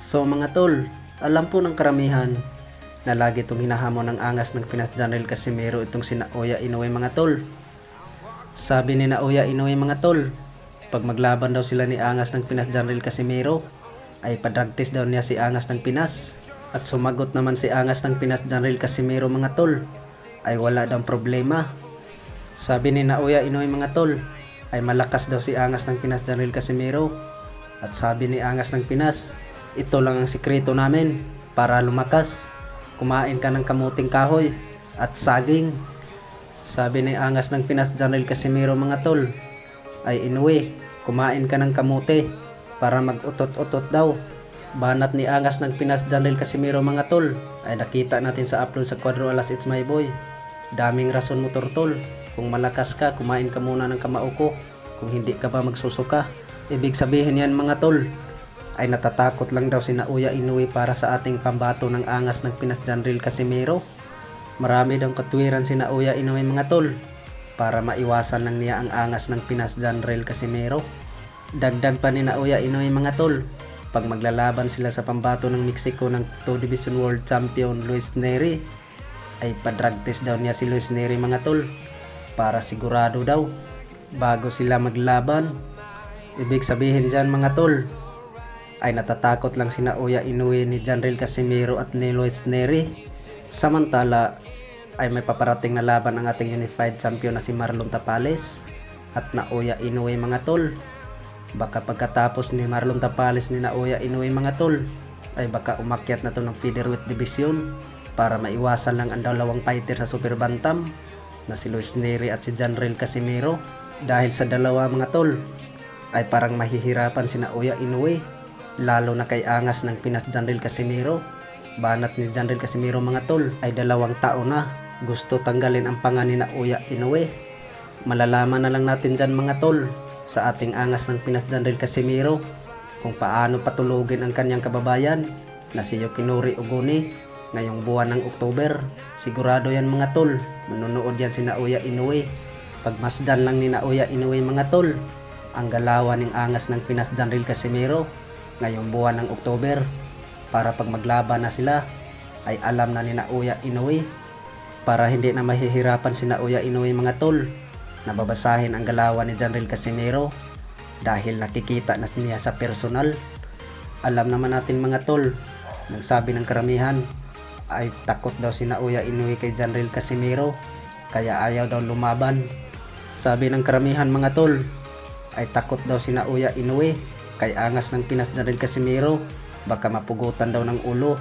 So mga tol, alam po ng karamihan na lagi itong hinahamon ng angas ng Pinas General Casimiro itong si Naoya Inoue mga tol. Sabi ni Naoya Inoue mga tol, pag maglaban daw sila ni angas ng Pinas General Casimiro, ay pa-drug test daw niya si angas ng Pinas. At sumagot naman si angas ng Pinas General Casimiro mga tol, ay wala daw problema. Sabi ni Naoya Inoue mga tol, ay malakas daw si angas ng Pinas General Casimiro. At sabi ni angas ng Pinas, ito lang ang sikreto namin para lumakas. Kumain ka ng kamuting kahoy at saging. Sabi ni angas ng Pinas General Casimiro mga tol, ay Inoue, kumain ka ng kamote para mag-utot-utot daw. Banat ni angas ng Pinas General Casimiro mga tol, ay nakita natin sa upload sa Cuadro Alas It's My Boy. Daming rason mo tol. Kung malakas ka, kumain ka muna ng kamao ko. Kung hindi ka ba magsusuka. Ibig sabihin yan mga tol, ay natatakot lang daw si Naoya Inoue para sa ating pambato ng angas ng Pinas General Casimiro. Marami daw katwiran si Naoya Inoue mga tol para maiwasan lang niya ang angas ng Pinas General Casimiro. Dagdag pa ni Naoya Inoue mga tol, pag maglalaban sila sa pambato ng Mexico ng 2 Division World Champion Luis Neri, ay pa-drug test daw niya si Luis Neri mga tol para sigurado daw bago sila maglaban. Ibig sabihin dyan mga tol, ay natatakot lang si Naoya Inoue ni General Casimiro at ni Luis Neri. Samantala ay may paparating na laban ang ating unified champion na si Marlon Tapales at Naoya Inoue mga tol. Baka pagkatapos ni Marlon Tapales ni Naoya Inoue mga tol, ay baka umakyat na to ng featherweight division para maiwasan lang ang dalawang fighter sa super bantam na si Luis Neri at si General Casimiro. Dahil sa dalawa mga tol, ay parang mahihirapan si Naoya Inoue, lalo na kay angas ng Pinas General Casimiro. Banat ni General Casimiro mga tol ay 2 taon na gusto tanggalin ang panga ni Naoya Inoue. Malalaman na lang natin dyan mga tol sa ating angas ng Pinas General Casimiro kung paano patulugin ang kanyang kababayan na si Yukinori Oguni ngayong buwan ng October. Sigurado yan mga tol, manunood yan si Naoya Inoue. Pagmasdan lang ni Naoya Inoue mga tol ang galawan ng angas ng Pinas General Casimiro ngayong buwan ng October, para pag maglaban na sila ay alam na ni Naoya Inoue, para hindi na mahihirapan si Naoya Inoue mga tol na babasahin ang galawan ni General Casimiro dahil nakikita na niya sa personal. Alam naman natin mga tol, nang sabi ng karamihan ay takot daw si Naoya Inoue kay General Casimiro kaya ayaw daw lumaban. Sabi ng karamihan mga tol ay takot daw si Naoya Inoue kay angas ng Pinas General Casimiro, baka mapugutan daw ng ulo